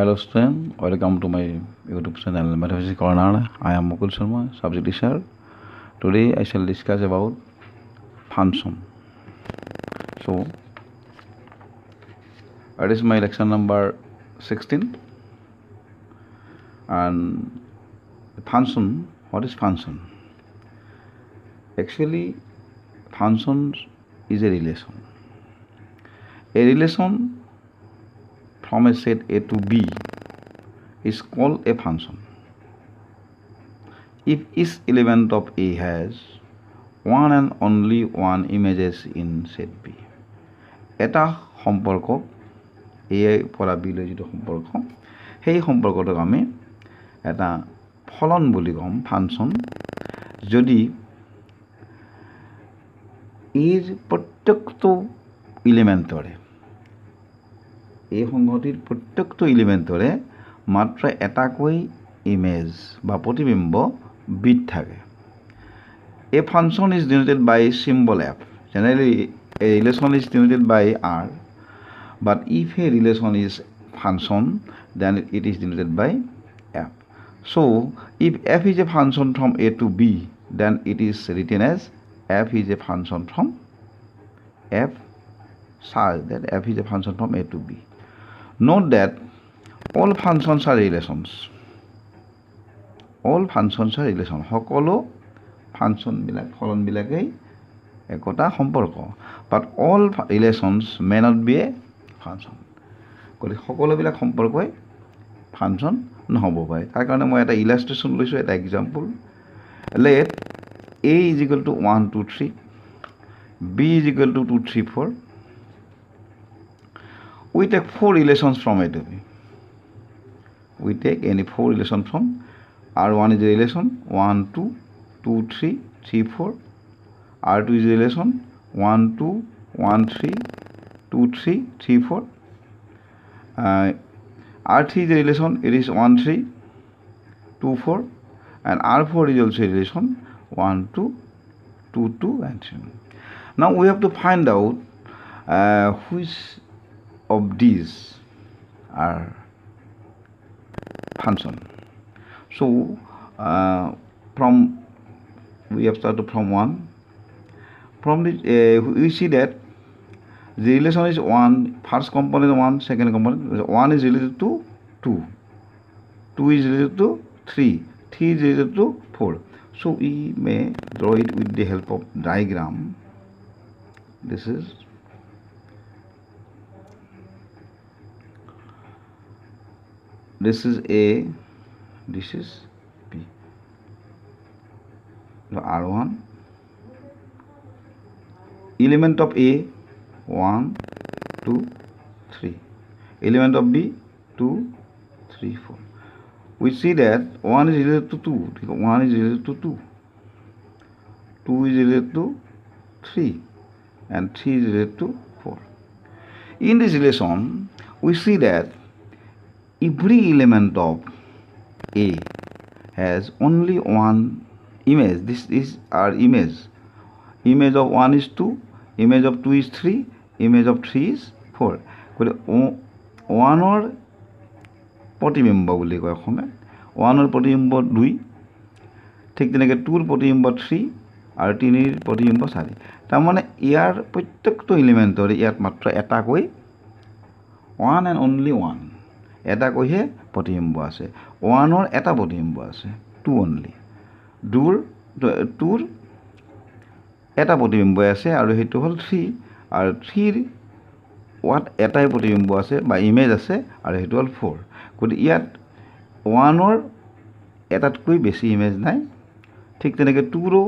Hello students, welcome to my YouTube channel Mathematics Corner. I am Mukul Sarma, subject teacher. Today I shall discuss about function. So, that is my lecture number 16. And function, what is function? Actually, function is a relation. A relation from a set A to B is called a function. If each element of A has one and only one images in set B, এটা সম্পৰ্কক A পৰা B লৈ যিটো সম্পৰ্ক সেই সম্পৰ্কটোক আমি এটা ফলন বুলি কম ফাংচন যদি এর প্ৰত্যেকটো এলিমেন্টৰে এই সংগতিৰ প্ৰত্যেকটো এলিমেন্টৰে মাত্ৰ এটাকৈ ইমেজ বা প্ৰতিবিম্ব বিট থাকে A function is denoted by symbol f. Generally a relation is denoted by r, but if a relation is function then it is denoted by f. So if f is a function from A to B, then it is written as f is a function from f such that f is a function from A to B. Note that all functions are relations. All functions are relations. সকলো function বিলাক ফলন বিলাকেই একোটা সম্পৰ্ক, but all relations may not be a function. গলি সকলোবিলাক সম্পৰ্কই function নহব পাৰে। তাৰ কাৰণে মই এটা ইলাষ্ট্ৰেচন লৈছো, এটা example. Let A is equal to 1 2 3, B is equal to 2 3 4. We take four relations from A to B. We take any four relations from R1 is a relation 1 2 2 3 3 4. R2 is a relation 1 2 1 3 2 3 3 4. R3 is a relation, it is 1 3 2 4, and R4 is also a relation 1 2 2 2 and 3. Now we have to find out which of these are function. So we have started from 1. From this we see that the relation is 1, first component 1, second component 1 is related to 2, 2 is related to 3, 3 is related to 4. So we may draw it with the help of diagram. This is A, this is B. The R1 element of A 1 2 3, element of B 2 3 4. We see that 1 is related to 2, 1 is related to 2, 2 is related to 3, and 3 is related to 4. In this relation we see that every element of A has only one image. This is our image. Image of 1 is 2, image of 2 is 3, image of 3 is 4. 1 or প্ৰতিবিম্ব বুলি কয় অসমীয়াত, 1 or প্ৰতিবিম্ব 2, ঠিক তেনেকৈ 2 ৰ প্ৰতিবিম্ব 3 আৰু 3 ৰ প্ৰতিবিম্ব 4। তাৰমানে ইয়াৰ প্ৰত্যেকটো এলিমেণ্টৰে ইয়াত মাত্ৰ এটাকৈ one and only one, এটা কৈহে প্ৰতিবিম্ব আছে। 1 ৰ এটা প্ৰতিবিম্ব আছে 2 only, 2 ৰ এটা প্ৰতিবিম্ব আছে আৰু সেইটো হ'ল 3, আৰু 3 ৰ এটাই প্ৰতিবিম্ব আছে বা ইমেজ আছে আৰু সেইটো হ'ল 4। গতিকে ইয়াত 1 ৰ এটাতকৈ বেছি ইমেজ নাই, ঠিক তেনেকৈ 2 ৰো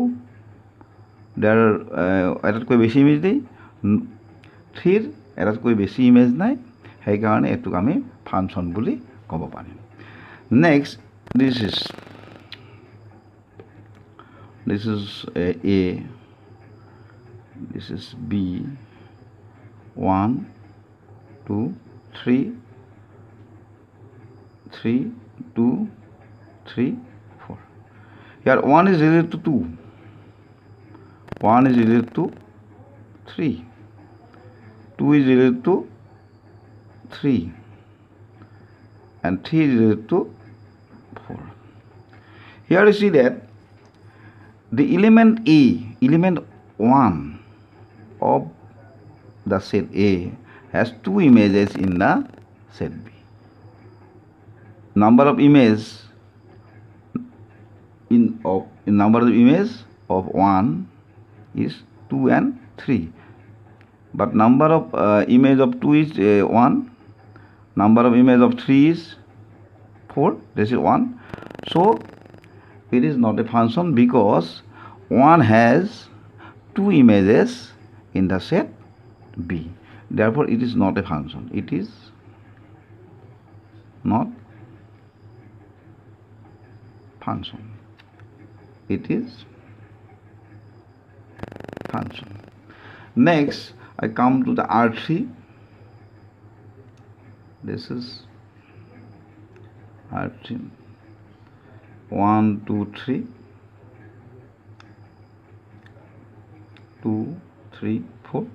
এটাতকৈ বেছি ইমেজ নাই, 3 ৰ এটাতকৈ বেছি ইমেজ নাই, সেইকাৰণে এটোক আমি ফাংচন বুলি ক'ব পাৰিম। Next this is A, this is B, 1 2 3 3 2 3 4. Here 1 is related to 2, 1 is related to 3, 2 is related to 3, and 3 is related to 4. Here you see that the element A, element 1 of the set A has 2 images in the set B. Number of images number of images of 1 is 2 and 3, but number of image of 2 is 1, number of image of 3 is 4, this is 1. So it is not a function because 1 has 2 images in the set B. Therefore it is not a function. It is not function. It is function. Next I come to the R3. This is R3. 1 2 3 2 3 4.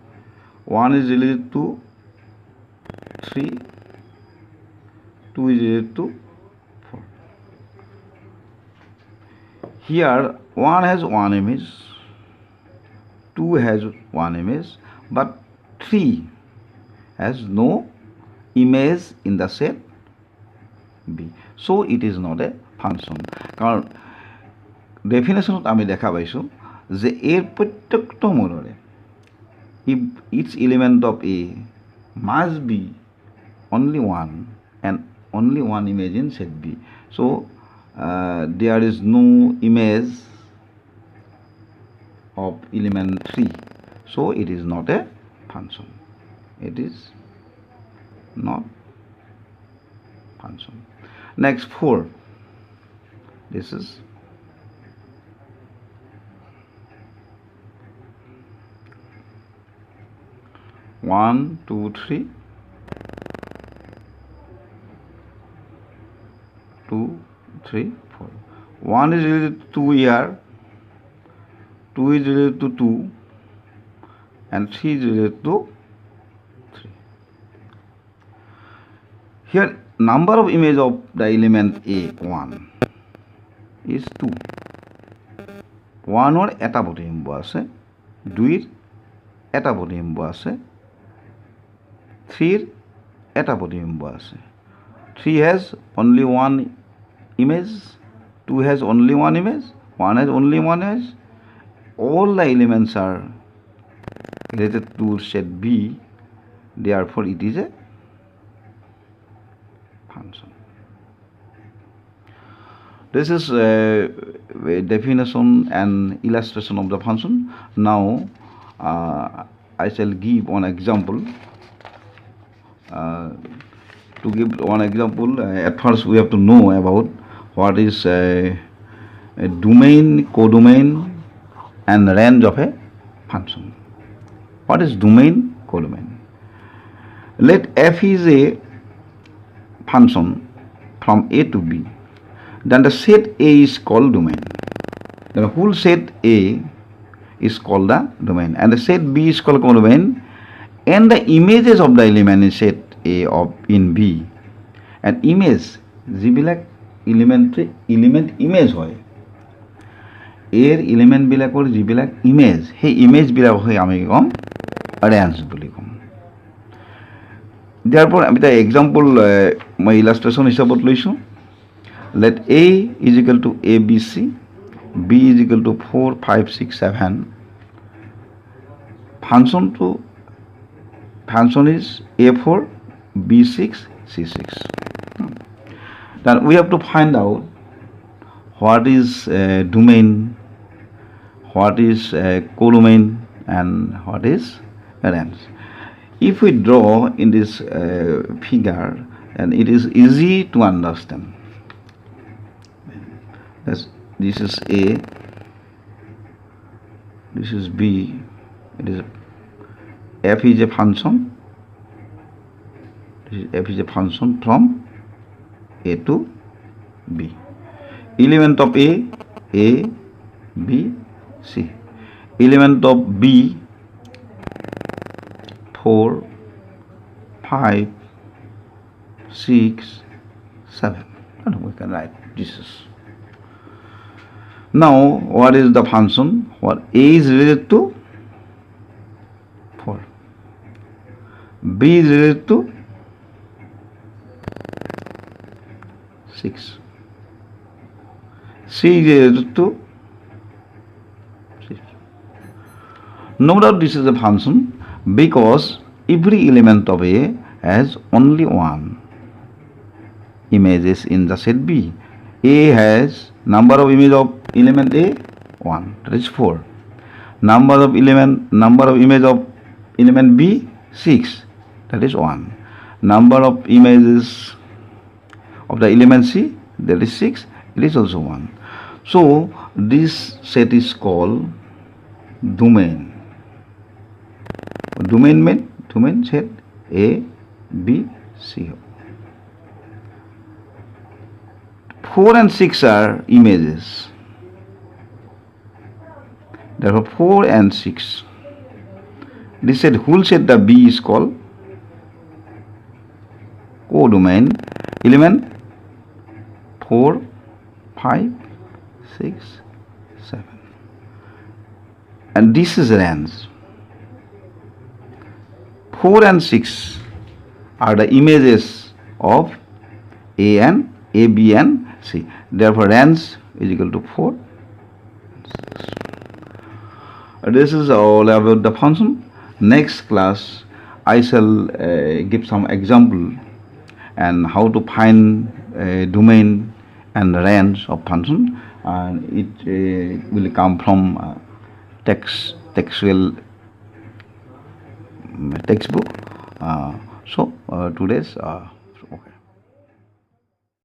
1 is related to 3, 2 is related to 4. Here 1 has 1 image, 2 has 1 image, but 3 has no image in the set B. So it is not a function. কারণ ডেফিনেশনত আমি দেখা পাইছো যে এর প্রত্যেকটা মূলৰে if each element of A must be only one and only one image in set B. So there is no image of element 3. So it is not a function. It is not function. Next 4. This is 1 2 3 2 3 4. 1 is related to 2 here, 2 is related to 2, and 3 is related to 3. Here number of image of the element A1 is 2. 1 or eta প্রতিবিম্ব আছে, 2 এর এটা প্রতিবিম্ব আছে, 3 এর এটা প্রতিবিম্ব আছে. 3 has only one image, 2 has only one image, 1 has only one image. All the elements are related to set B, therefore it is a function. This is a definition and illustration of the function. Now I shall give one example. To give one example, at first we have to know about what is a domain, codomain, and range of a function. What is domain, codomain? Let f is a function from A to B. Then the set A is called domain. The whole set A is called the domain, and the set B is called codomain, and the images of the element in set A of in B, and image যিবিলাক element image হয়, এর element বিলাকৰ যিবিলাক image, সেই image বিলাক হয় আমি কম range বুলি কম. Therefore আমি এটা example মই illustration হিচাপত লৈছো. Let A is equal to ABC, B is equal to 4 5 6 7. Function is A4 B6 C6. Then we have to find out what is domain, what is codomain, and what is range. If we draw in this figure, and it is easy to understand. This is A, this is B, it is f is a function. F is a function from A to B. Element of A B, C. Element of B 4 5 6 7. And we can write this. Now, what is the function? What A is related to 4. B is related to 6. C is related to 6. No doubt this is a function because every element of A has only one images in the set B. A has number of image of element A 1, that is 4. Number of image of element B 6, that is 1. Number of images of the element C, that is 6, it is also 1. So this set is called domain. Domain set A, B, C. 4 and 6 are images. Therefore 4 and 6. This set, whole set the B is called codomain. Element 4, 5, 6, 7. And this is range. 4 and 6 are the images of A and A, B and C. Therefore range is equal to 4. This is all about the function. Next class I shall give some example and how to find domain and range of function, and it will come from textual textbook. So today's okay.